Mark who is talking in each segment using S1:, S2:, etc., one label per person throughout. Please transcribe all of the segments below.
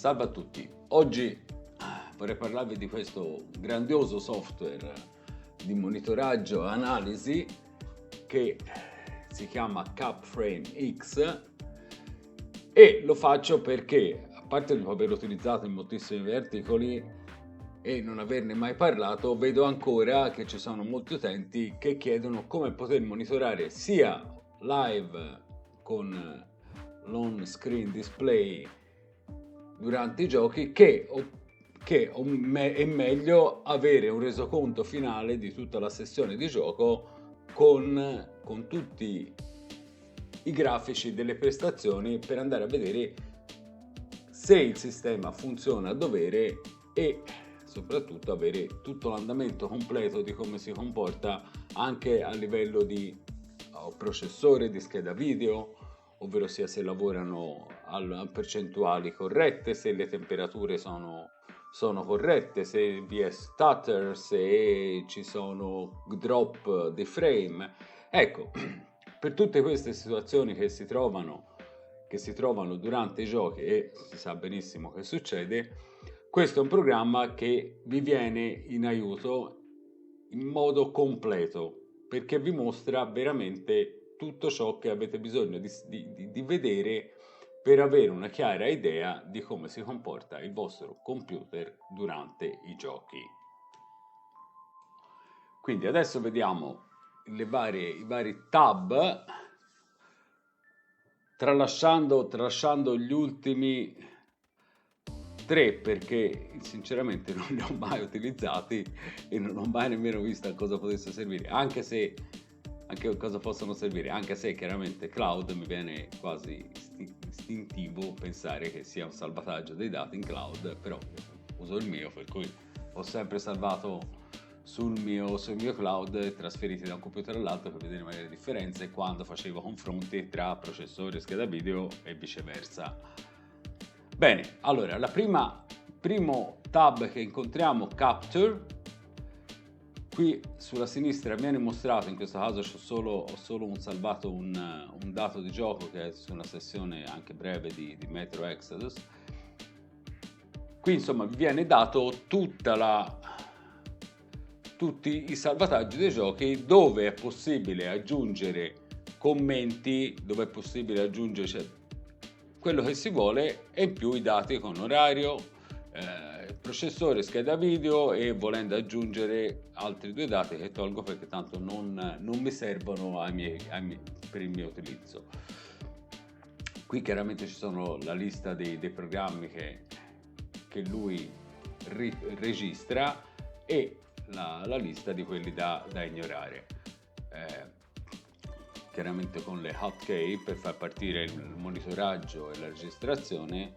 S1: Salve a tutti, oggi vorrei parlarvi di questo grandioso software di monitoraggio e analisi che si chiama Capframe X e lo faccio perché, a parte di averlo utilizzato in moltissimi articoli e non averne mai parlato, vedo ancora che ci sono molti utenti che chiedono come poter monitorare sia live con l'on screen display durante i giochi che è meglio avere un resoconto finale di tutta la sessione di gioco con tutti i grafici delle prestazioni per andare a vedere se il sistema funziona a dovere e soprattutto avere tutto l'andamento completo di come si comporta anche a livello di processore, di scheda video, ovvero sia se lavorano a percentuali corrette, se le temperature sono corrette, se vi è stutter, se ci sono drop di frame. Ecco, per tutte queste situazioni che si trovano durante i giochi e si sa benissimo che succede, questo è un programma che vi viene in aiuto in modo completo perché vi mostra veramente tutto ciò che avete bisogno di vedere per avere una chiara idea di come si comporta il vostro computer durante i giochi. Quindi adesso vediamo i vari tab, tralasciando gli ultimi 3 perché sinceramente non li ho mai utilizzati e non ho mai nemmeno visto a cosa potesse servire, anche cosa possono servire, anche se chiaramente cloud mi viene quasi istintivo pensare che sia un salvataggio dei dati in cloud, però uso il mio, per cui ho sempre salvato sul mio cloud trasferiti da un computer all'altro per vedere magari le differenze quando facevo confronti tra processore e scheda video e viceversa. Bene, allora primo tab che incontriamo, Capture. Qui sulla sinistra viene mostrato, in questo caso ho solo salvato un dato di gioco che è su una sessione anche breve di Metro Exodus. Qui insomma vi viene dato tutti i salvataggi dei giochi dove è possibile aggiungere commenti, dove è possibile aggiungere quello che si vuole e in più i dati con orario, processore, scheda video e volendo aggiungere altri 2 dati che tolgo perché tanto non mi servono per il mio utilizzo. Qui chiaramente ci sono la lista dei programmi che lui registra e la lista di quelli da ignorare. Chiaramente con le hotkey per far partire il monitoraggio e la registrazione,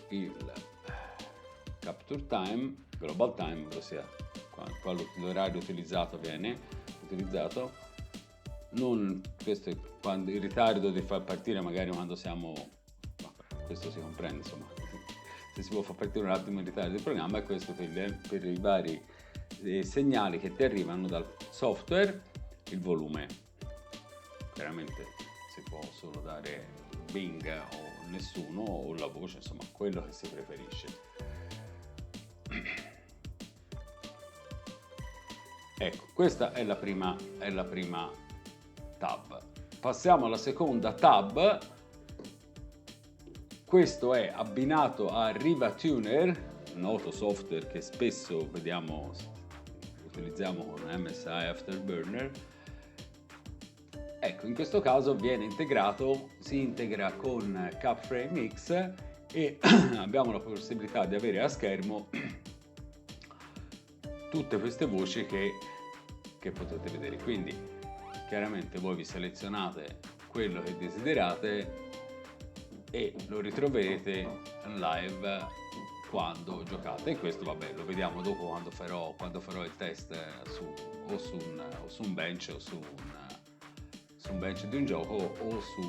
S1: il capture time, global time, ossia quando l'orario utilizzato viene utilizzato, questo è quando il ritardo di far partire magari quando siamo, questo si comprende insomma, se si può far partire un attimo in ritardo del programma, e questo per i vari segnali che ti arrivano dal software, il volume. Chiaramente si può solo dare Bing o nessuno o la voce, insomma quello che si preferisce. Ecco, questa è la prima tab. Passiamo alla seconda tab. Questo è abbinato a Riva Tuner, un noto software che spesso utilizziamo con MSI Afterburner. Ecco, in questo caso si integra con Capframe X e abbiamo la possibilità di avere a schermo tutte queste voci che potete vedere. Quindi chiaramente voi vi selezionate quello che desiderate e lo ritroverete in live quando giocate, e questo vabbè lo vediamo dopo quando farò il test su un bench o su un bench di un gioco o su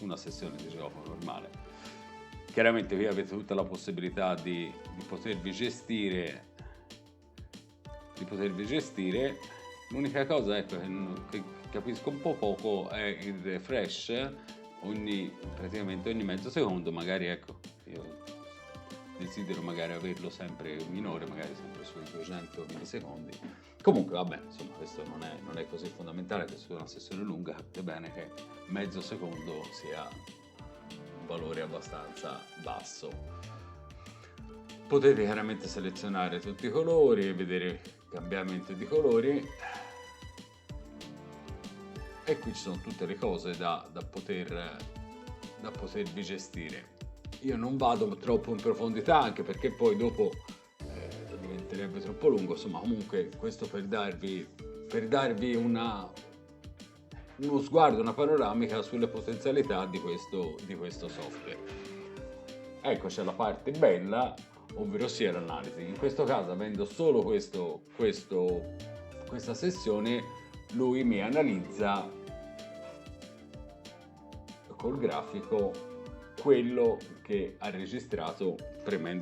S1: una sessione di gioco normale. Chiaramente qui avete tutta la possibilità di potervi gestire. L'unica cosa, ecco, che capisco un po' poco è il refresh praticamente ogni mezzo secondo. Magari ecco, io desidero magari averlo sempre minore, magari sempre sui 200 millisecondi. Comunque vabbè, insomma, questo non è così fondamentale, che su una sessione lunga capite bene che mezzo secondo sia un valore abbastanza basso. Potete chiaramente selezionare tutti i colori e vedere il cambiamento di colori, e qui ci sono tutte le cose da potervi gestire. Io non vado troppo in profondità, anche perché poi dopo diventerebbe troppo lungo. Insomma, comunque questo per darvi uno sguardo, una panoramica sulle potenzialità di questo software. Ecco, c'è la parte bella, ovvero sia l'analisi. In questo caso, avendo solo questa sessione, lui mi analizza col grafico quello che ha registrato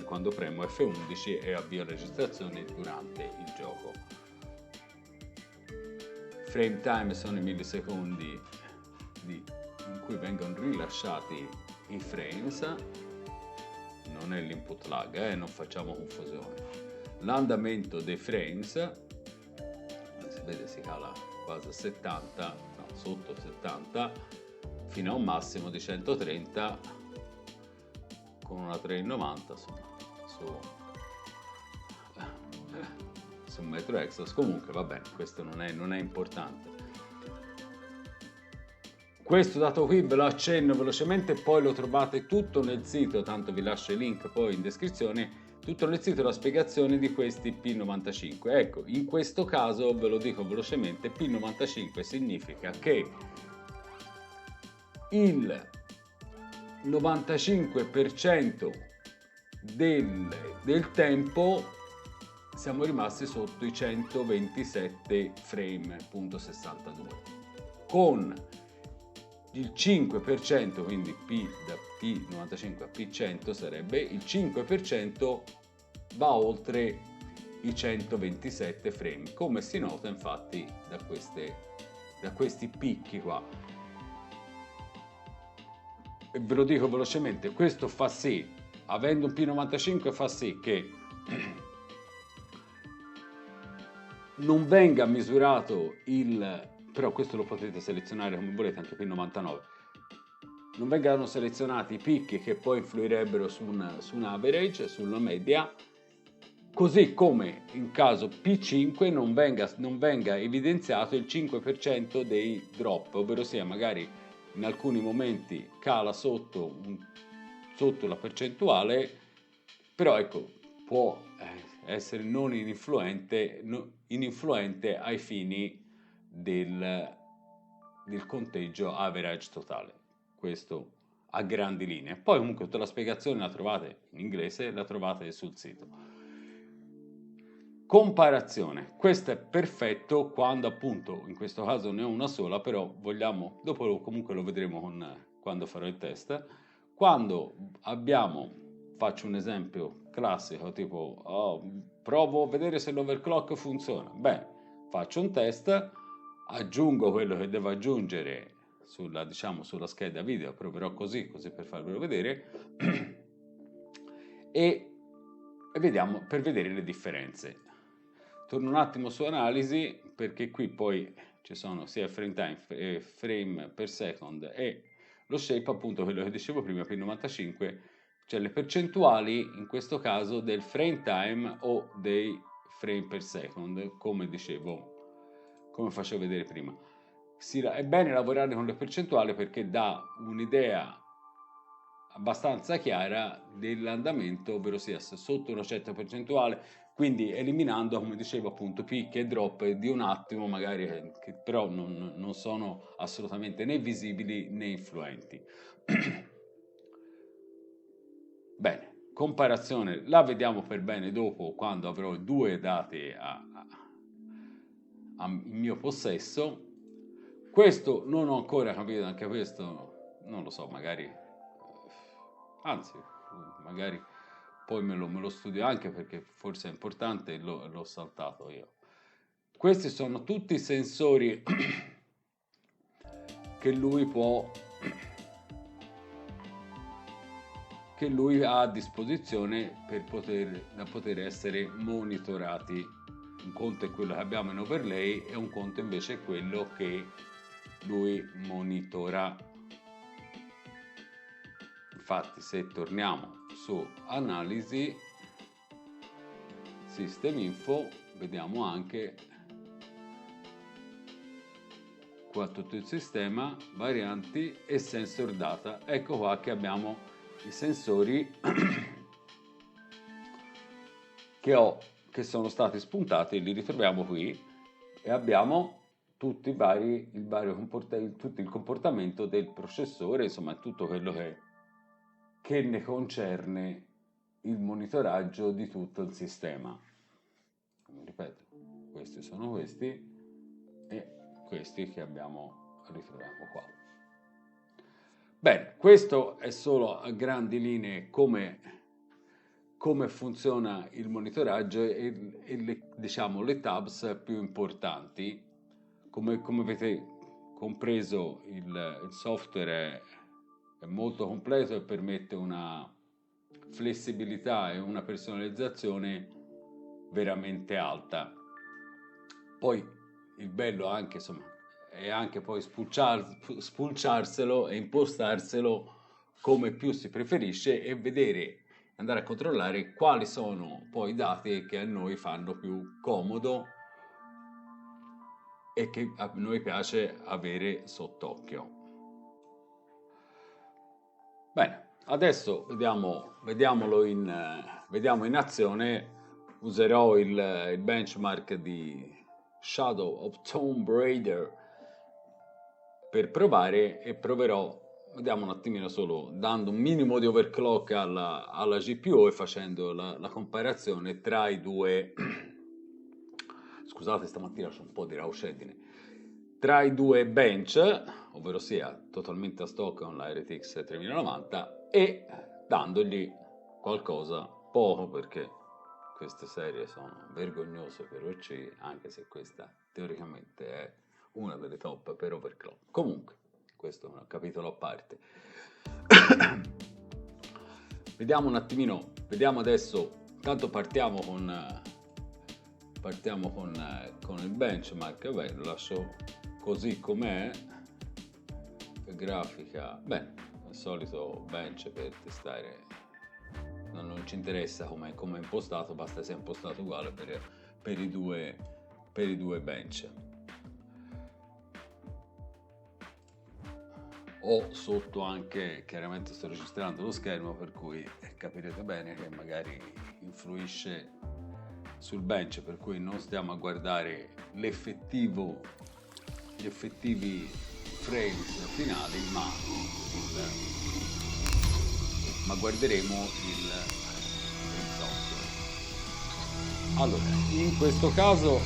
S1: quando premo F11 e avvio la registrazione durante il gioco. Frame time sono i millisecondi in cui vengono rilasciati i frames, non è l'input lag, non facciamo confusione. L'andamento dei frames, si vede, si cala quasi a 70, no, sotto 70, fino a un massimo di 130 con una 3,90 su un metro Exos. Comunque va bene, questo non è importante. Questo dato qui ve lo accenno velocemente, poi lo trovate tutto nel sito, tanto vi lascio il link poi in descrizione, tutto nel sito la spiegazione di questi P95. Ecco, in questo caso ve lo dico velocemente, P95 significa che il 95% del tempo siamo rimasti sotto i 127 frame.62, con il 5%, quindi P da P95 a P100 sarebbe il 5% va oltre i 127 frame, come si nota infatti da questi picchi qua. E ve lo dico velocemente, questo fa sì, avendo un P95 fa sì che non venga misurato però questo lo potete selezionare come volete, anche P99, non vengano selezionati i picchi che poi influirebbero su un average, sulla media, così come in caso P5 non venga evidenziato il 5% dei drop, ovvero sia magari in alcuni momenti cala sotto la percentuale, però ecco, può essere non ininfluente ai fini del conteggio average totale. Questo a grandi linee. Poi comunque tutta la spiegazione la trovate in inglese, la trovate sul sito. Comparazione, questo è perfetto quando appunto, in questo caso ne ho una sola, però dopo comunque lo vedremo quando farò il test, quando faccio un esempio classico, tipo provo a vedere se l'overclock funziona, bene, faccio un test, aggiungo quello che devo aggiungere sulla scheda video, proverò così per farvelo vedere, e vediamo per vedere le differenze. Torno un attimo su analisi, perché qui poi ci sono sia frame time, frame per second e lo shape, appunto quello che dicevo prima, P95, cioè le percentuali in questo caso del frame time o dei frame per second, come facevo vedere prima. È bene lavorare con le percentuali perché dà un'idea abbastanza chiara dell'andamento, ovvero sia sotto una certa percentuale, quindi eliminando, come dicevo appunto, picchi e drop di un attimo magari che però non sono assolutamente né visibili né influenti. Bene, comparazione la vediamo per bene dopo, quando avrò due dati in mio possesso. Questo non ho ancora capito, anche questo non lo so, magari poi me lo studio, anche perché forse è importante, l'ho saltato io. Questi sono tutti i sensori che lui può che lui ha a disposizione da poter essere monitorati. Un conto è quello che abbiamo in overlay e un conto invece è quello che lui monitora. Infatti, se torniamo su analisi, system info, vediamo anche qua tutto il sistema, varianti e sensor data. Ecco qua che abbiamo i sensori che sono stati spuntati, li ritroviamo qui e abbiamo tutto il comportamento del processore, insomma tutto quello che ne concerne il monitoraggio di tutto il sistema. Come ripeto, questi sono questi e questi che ritroviamo qua. Bene, questo è solo a grandi linee come funziona il monitoraggio e le tabs più importanti. Come avete compreso, il software è molto completo e permette una flessibilità e una personalizzazione veramente alta. Poi il bello anche, insomma, è anche poi spulciarselo e impostarselo come più si preferisce e andare a controllare quali sono poi i dati che a noi fanno più comodo e che a noi piace avere sott'occhio. Bene, adesso vediamo in azione. Userò il benchmark di Shadow of Tomb Raider per provare e vediamo un attimino solo, dando un minimo di overclock alla GPU e facendo la comparazione tra i due. Scusate, stamattina c'è un po' di raucedine. Tra i due bench, ovvero sia totalmente a stock con la RTX 3090 e dandogli qualcosa poco, perché queste serie sono vergognose per OC, anche se questa teoricamente è una delle top per overclock. Comunque, questo è un capitolo a parte. Vediamo un attimino, vediamo adesso, intanto partiamo con il benchmark. Beh, lo lascio così com'è. Grafica, beh, il solito bench per testare, non ci interessa come è impostato, basta sia impostato uguale per i due bench. Ho sotto anche, chiaramente sto registrando lo schermo, per cui capirete bene che magari influisce sul bench, per cui non stiamo a guardare gli effettivi frames finali, ma guarderemo il software. Allora, in questo caso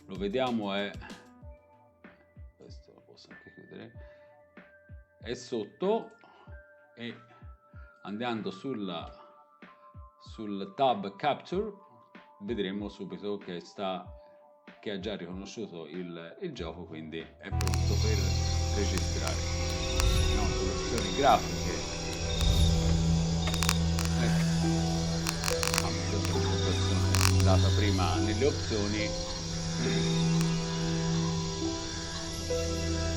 S1: lo vediamo, questo lo posso anche chiudere, è sotto, e andando sul tab Capture vedremo subito che ha già riconosciuto il gioco, quindi è pronto per registrare. Andiamo sulle opzioni grafiche, l'impostazione data prima nelle opzioni,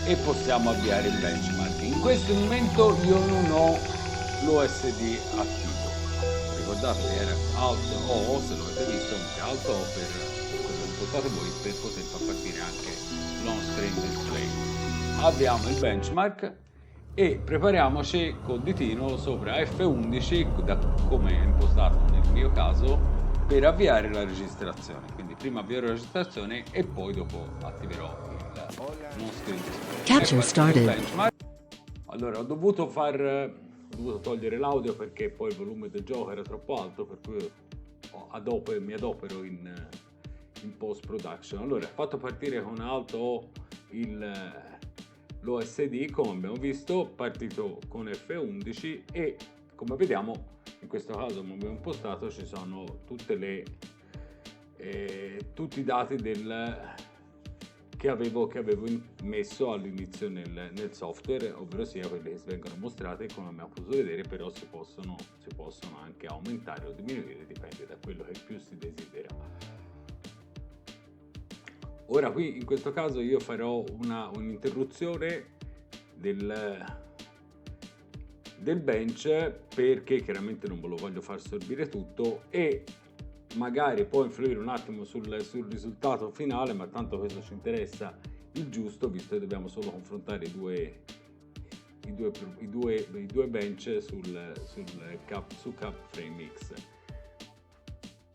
S1: e possiamo avviare il benchmark. In questo momento io non ho l'OSD attivo, ricordate che era Alt O, se lo avete visto, Alt O per quello che impostate voi, per poter far partire anche l'on screen display. Avviamo il benchmark e prepariamoci col ditino sopra F11, da come è impostato nel mio caso, per avviare la registrazione. Quindi prima avvierò la registrazione e poi dopo attiverò l'on screen display.
S2: Capture started.
S1: Allora, ho dovuto togliere l'audio perché poi il volume del gioco era troppo alto, per cui mi adopero in post production. Allora, ho fatto partire con Alt O l'OSD, come abbiamo visto, partito con F11, e come vediamo in questo caso, come abbiamo impostato, ci sono tutti i dati che avevo messo all'inizio nel software, ovvero sia quelle che vengono mostrate, come abbiamo potuto vedere, però si possono anche aumentare o diminuire, dipende da quello che più si desidera. Ora qui in questo caso io farò un'interruzione del bench, perché chiaramente non ve lo voglio far sorbire tutto e magari può influire un attimo sul risultato finale, ma tanto questo ci interessa il giusto, visto che dobbiamo solo confrontare i due bench su CapFrame X.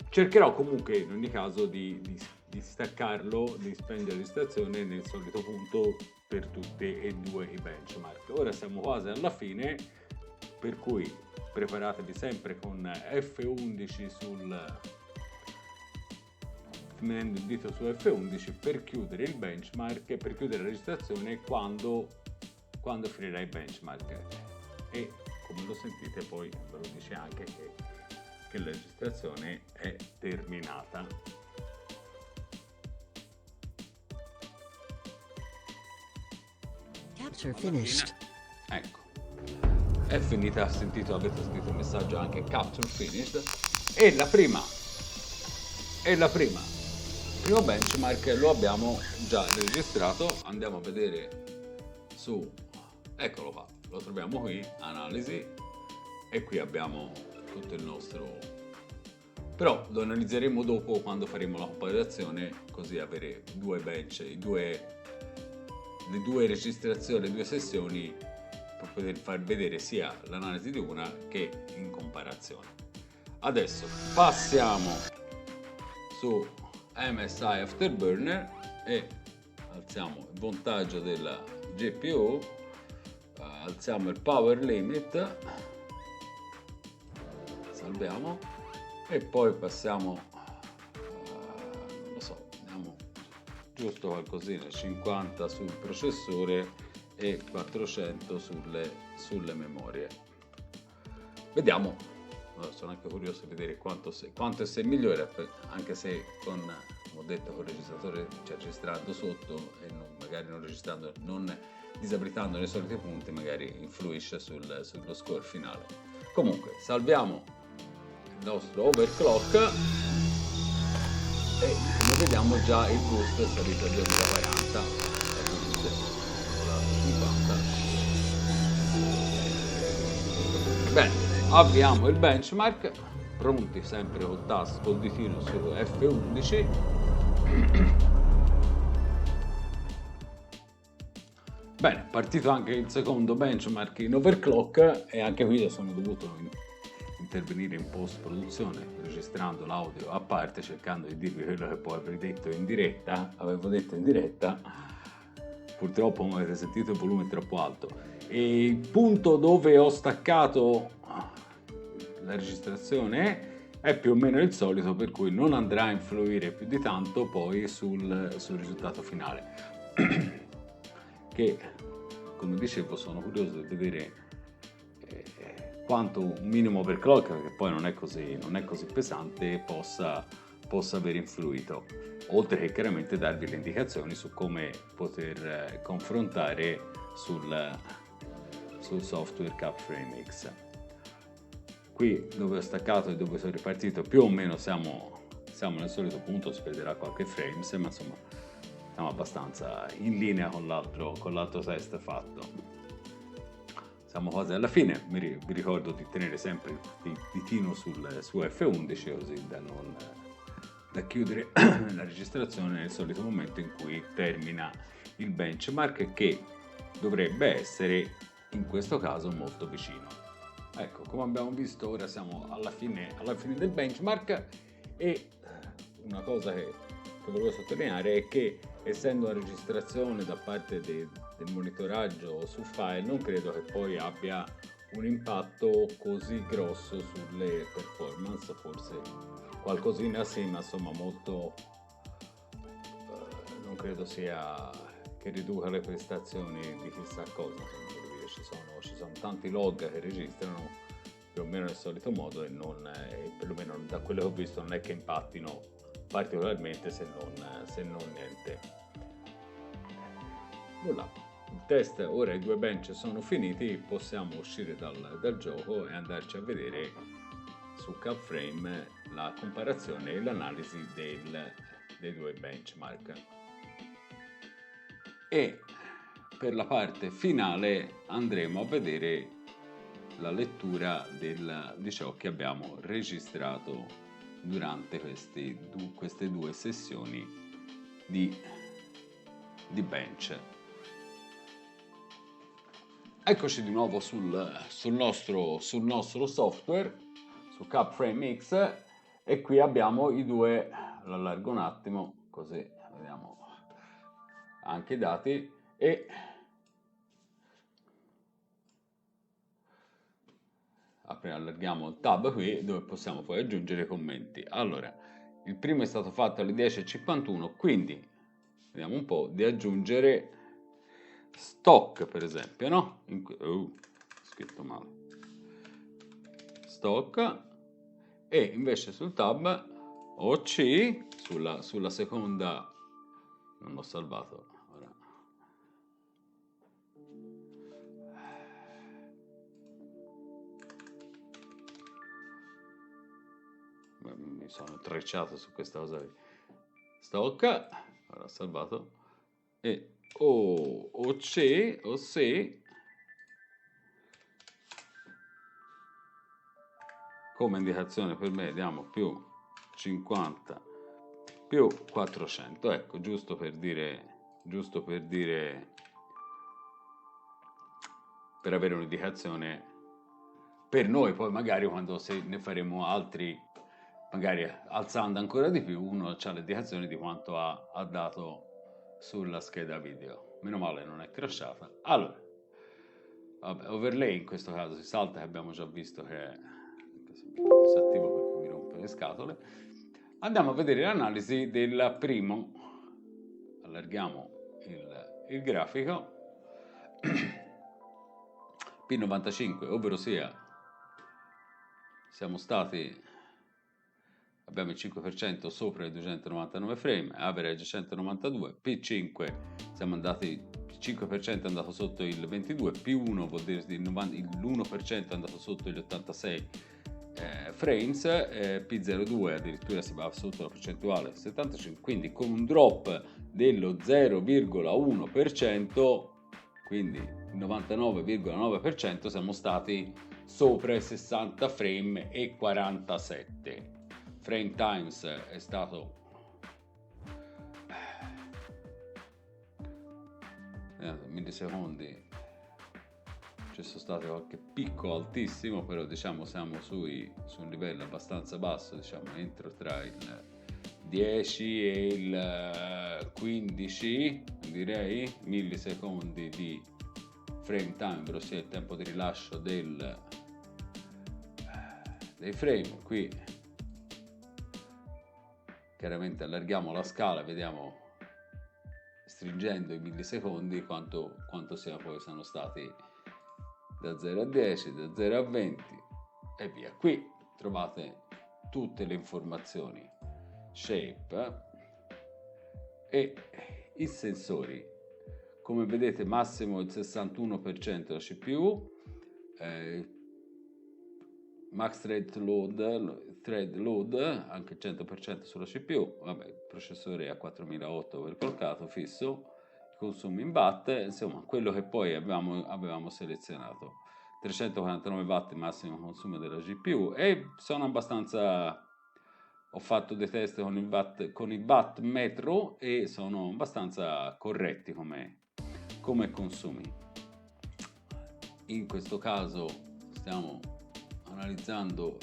S1: Cercherò comunque in ogni caso di staccarlo, di spengere la registrazione nel solito punto per tutti e due i benchmark. Ora siamo quasi alla fine, per cui preparatevi sempre con F11 tenendo il dito su F11 per chiudere il benchmark e per chiudere la registrazione quando finirà il benchmark, e come lo sentite poi ve lo dice anche che la registrazione è terminata.
S2: Capture finished.
S1: Ecco, è finita, avete sentito il messaggio anche Capture finished, e la prima il primo benchmark lo abbiamo già registrato. Andiamo a vedere su, eccolo qua, lo troviamo qui, analisi, e qui abbiamo tutto il nostro, però lo analizzeremo dopo quando faremo la compilazione, così avere due bench, le due registrazioni, le due sessioni, per poter far vedere sia l'analisi di una che in comparazione. Adesso passiamo su MSI Afterburner e alziamo il voltaggio della GPU, alziamo il power limit, salviamo e poi passiamo, non lo so, andiamo giusto qualcosina, 50 sul processore e 400 sulle memorie. Vediamo. Sono anche curioso di vedere quanto e se migliora, anche se come ho detto, con il registratore, cioè registrando sotto e magari non registrando, non disabilitando nei soliti punti, magari influisce sullo score finale. Comunque salviamo il nostro overclock e come vediamo già il boost è salito a 2040, appunto 50. Bene, avviamo il benchmark, pronti sempre col ditino su F11. Bene, partito anche il secondo benchmark in overclock, e anche qui sono dovuto intervenire in post produzione registrando l'audio a parte, cercando di dirvi quello che poi avevo detto in diretta. Purtroppo, come avete sentito, il volume è troppo alto e il punto dove ho staccato la registrazione è più o meno il solito, per cui non andrà a influire più di tanto poi sul risultato finale. Che, come dicevo, sono curioso di vedere quanto un minimo overclock, perché poi non è così pesante, possa aver influito, oltre che chiaramente darvi le indicazioni su come poter confrontare sul software CapFrame X. Qui dove ho staccato e dove sono ripartito più o meno siamo nel solito punto, si perderà qualche frames, ma insomma siamo abbastanza in linea con l'altro test fatto. Siamo quasi alla fine, vi ricordo di tenere sempre il ditino su F11, così da chiudere la registrazione nel solito momento in cui termina il benchmark, che dovrebbe essere in questo caso molto vicino. Ecco, come abbiamo visto, ora siamo alla fine del benchmark, e una cosa che volevo sottolineare è che, essendo una registrazione da parte del monitoraggio su file, non credo che poi abbia un impatto così grosso sulle performance, forse qualcosina sì, ma insomma molto, non credo sia che riduca le prestazioni di chissà cosa. Ci sono tanti log che registrano più o meno nel solito modo, e perlomeno da quello che ho visto non è che impattino particolarmente, se non niente. voilà. Il test, ora i 2 bench sono finiti, possiamo uscire dal gioco e andarci a vedere su CapFrame la comparazione e l'analisi dei 2 benchmark. E per la parte finale andremo a vedere la lettura di ciò che abbiamo registrato durante queste 2 sessioni di bench. Eccoci di nuovo sul nostro software, su CapFrame X, e qui abbiamo i 2, l'allargo un attimo così vediamo anche i dati, e allarghiamo il tab qui dove possiamo poi aggiungere i commenti. Allora, il primo è stato fatto alle 10:51, quindi vediamo un po' di aggiungere stock, per esempio, no? Scritto male. Stock, e invece sul tab OC, sulla seconda, non l'ho salvato ora. Mi sono trecciato su questa cosa qui. Stock, ora ho salvato, e OC, come indicazione per me diamo più 50 più 400, ecco, giusto per dire, per avere un'indicazione per noi, poi magari quando ne faremo altri, magari alzando ancora di più, uno ha l'indicazione di quanto ha dato sulla scheda video. Meno male non è crashata. Allora, vabbè, overlay in questo caso si salta, che abbiamo già visto che è disattivo perché mi rompe le scatole. Andiamo a vedere l'analisi del primo. Allarghiamo il grafico. P95, ovvero sia abbiamo il 5% sopra i 299 frame, average 192, P5 siamo andati, il 5% è andato sotto il 22, P1 vuol dire l'1% è andato sotto gli 86 frames, P02 addirittura si va sotto la percentuale 75, quindi con un drop dello 0,1%, quindi il 99,9% siamo stati sopra i 60 frame e 47. Frame times è stato millisecondi, ci sono stati qualche picco altissimo, però diciamo siamo su un livello abbastanza basso, diciamo entro tra il 10 e il 15 direi millisecondi di frame time, ossia il tempo di rilascio dei frame. Qui chiaramente allarghiamo la scala, vediamo stringendo i millisecondi quanto sono stati da 0 a 10, da 0 a 20 e via. Qui trovate tutte le informazioni, shape e i sensori. Come vedete massimo il 61% la CPU, max thread load anche il 100% sulla CPU, vabbè, il processore a 4008 overclockato fisso, consumi in watt, insomma quello che poi avevamo selezionato. 349 watt massimo consumo della GPU, e sono abbastanza, ho fatto dei test con il watt metro e sono abbastanza corretti come consumi. In questo caso stiamo analizzando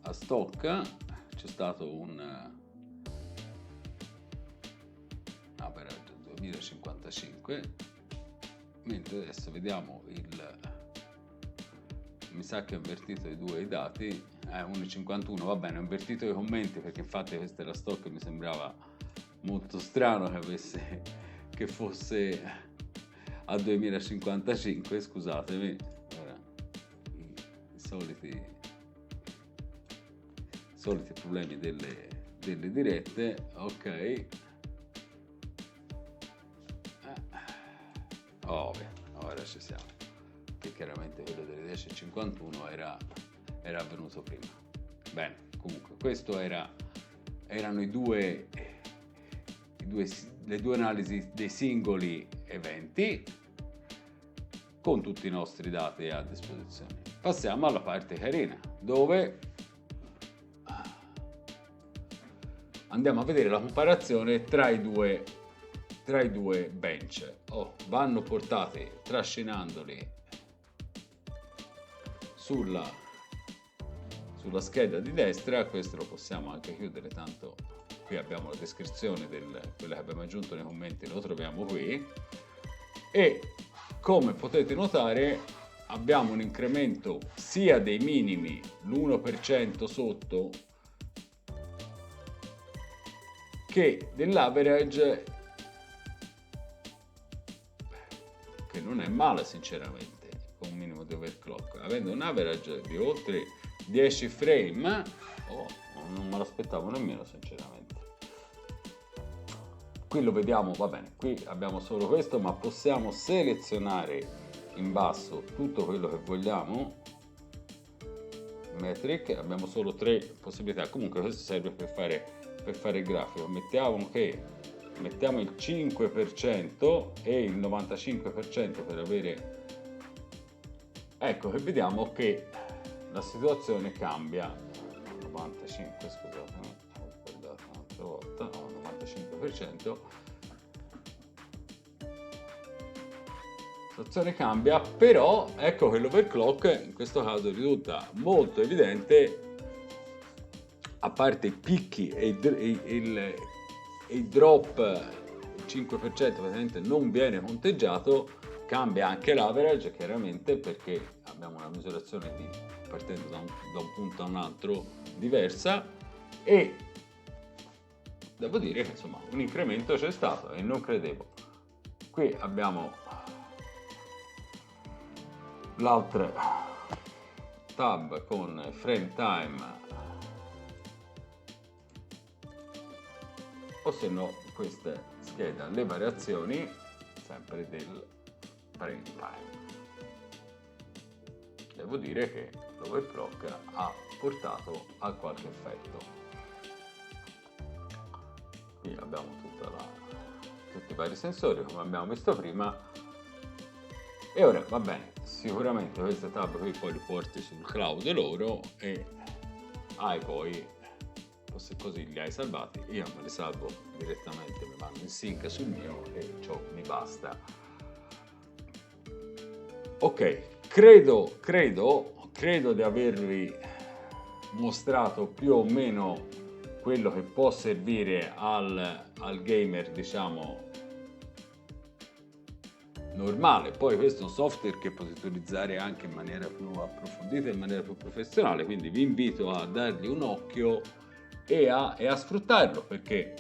S1: a stock, c'è stato un average 2055, mentre adesso vediamo mi sa che ho invertito i dati, 1,51, va bene, ho invertito i commenti perché infatti questa era stock e mi sembrava molto strano che fosse a 2055, scusatemi. Ora, i soliti problemi delle delle dirette, ok. Ora ci siamo, che chiaramente quello delle 10:51 era avvenuto prima. Bene, comunque questo erano le due analisi dei singoli eventi con tutti i nostri dati a disposizione. Passiamo alla parte carina, dove andiamo a vedere la comparazione tra i due bench. Vanno portati trascinandoli sulla scheda di destra. Questo lo possiamo anche chiudere, tanto qui abbiamo la descrizione quella che abbiamo aggiunto nei commenti, lo troviamo qui, e come potete notare abbiamo un incremento sia dei minimi, l'1% sotto, che dell'average, che non è male sinceramente, con un minimo di overclock, avendo un average di oltre 10 frame. Non me l'aspettavo nemmeno sinceramente. Qui lo vediamo, va bene, qui abbiamo solo questo, ma possiamo selezionare in basso tutto quello che vogliamo. Metric, abbiamo solo 3 possibilità. Comunque questo serve per fare il grafico. Mettiamo il 5% e il 95% per avere, ecco che vediamo che la situazione cambia. 95, scusatemi, ho sbagliato un'altra volta, 95%. La situazione cambia, però ecco che l'overclock in questo caso risulta molto evidente, a parte i picchi e il drop, il 5% praticamente non viene conteggiato. Cambia anche l'average chiaramente, perché abbiamo una misurazione partendo da un punto a un altro diversa, e devo dire che insomma un incremento c'è stato e non credevo. Qui abbiamo l'altra tab con frame time, o se no questa scheda le variazioni sempre del frame time. Devo dire che l'overclock ha portato a qualche effetto. Qui abbiamo tutti i vari sensori come abbiamo visto prima, e ora va bene, sicuramente queste tab qui poi li porti sul cloud loro e hai poi, così li hai salvati. Io me li salvo direttamente, mi vanno in sync sul mio e ciò mi basta. Ok, credo di avervi mostrato più o meno quello che può servire al gamer, diciamo, normale. Poi questo è un software che potete utilizzare anche in maniera più approfondita, in maniera più professionale, quindi vi invito a dargli un occhio e a sfruttarlo, perché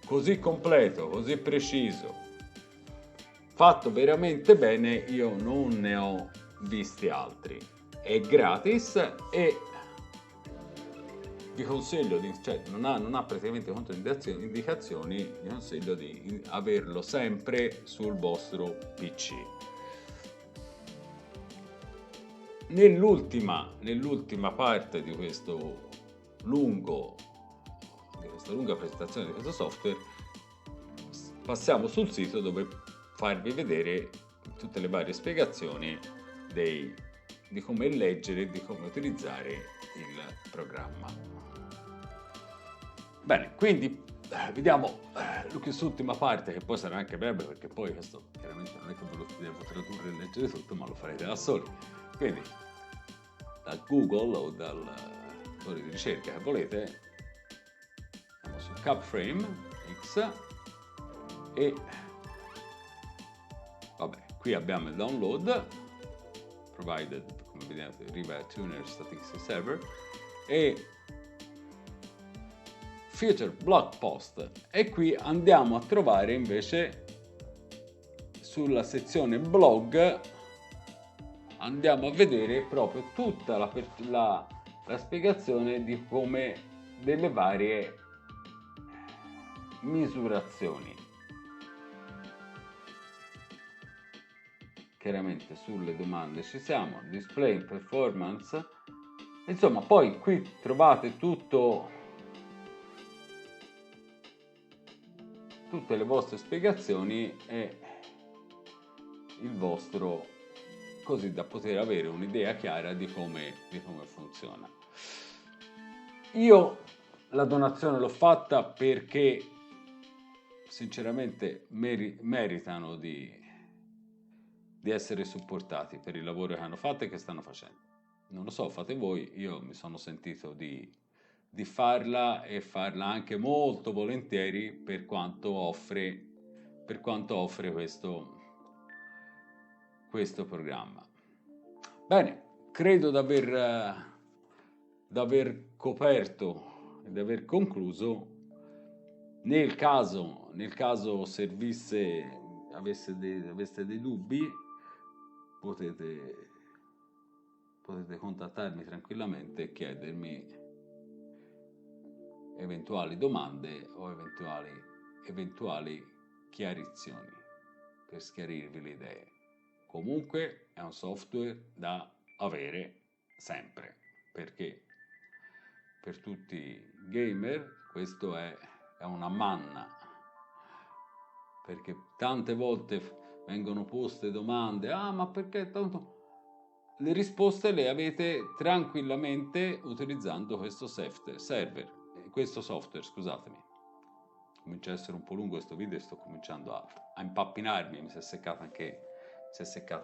S1: così completo, così preciso, fatto veramente bene, io non ne ho visti altri. È gratis e vi consiglio non ha praticamente controindicazioni, vi consiglio di averlo sempre sul vostro PC. Nell'ultima parte di questa lunga presentazione di questo software, passiamo sul sito dove farvi vedere tutte le varie spiegazioni di come leggere e di come utilizzare il programma. Bene, quindi vediamo quest'ultima parte, che poi sarà anche breve, perché poi questo chiaramente non è che ve lo devo tradurre e leggere tutto, ma lo farete da soli. Quindi da Google o dal motore di ricerca che volete, andiamo su CapFrame X e vabbè, qui abbiamo il download provided, come vedete, Riva Tuner Statistics Server, e Future Blog Post, e qui andiamo a trovare invece sulla sezione blog, andiamo a vedere proprio tutta la spiegazione di come delle varie misurazioni. Chiaramente sulle domande ci siamo, display performance, insomma poi qui trovate tutte le vostre spiegazioni e il vostro, così da poter avere un'idea chiara di come funziona. Io la donazione l'ho fatta perché sinceramente meritano di essere supportati per il lavoro che hanno fatto e che stanno facendo. Non lo so, fate voi, io mi sono sentito di farla e farla anche molto volentieri per quanto offre questo programma. Bene, credo di aver coperto e di aver concluso. Nel caso aveste dei dubbi, potete contattarmi tranquillamente e chiedermi eventuali domande o eventuali chiarizioni per schiarirvi le idee. Comunque è un software da avere sempre, perché per tutti i gamer questo è una manna, perché tante volte vengono poste domande, ma perché tanto? Le risposte le avete tranquillamente utilizzando questo software, scusatemi. Comincia a essere un po' lungo questo video e sto cominciando a impappinarmi, mi si è seccata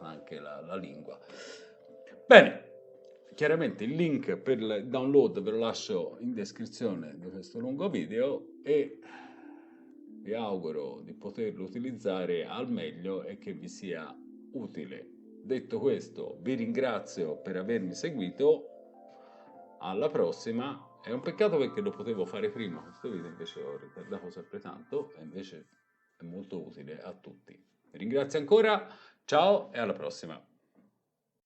S1: anche la lingua. Bene, chiaramente il link per il download ve lo lascio in descrizione di questo lungo video e vi auguro di poterlo utilizzare al meglio e che vi sia utile. Detto questo, vi ringrazio per avermi seguito, alla prossima. È un peccato perché lo potevo fare prima questo video, invece ho ritardato sempre tanto e invece è molto utile a tutti. Vi ringrazio ancora, ciao e alla prossima.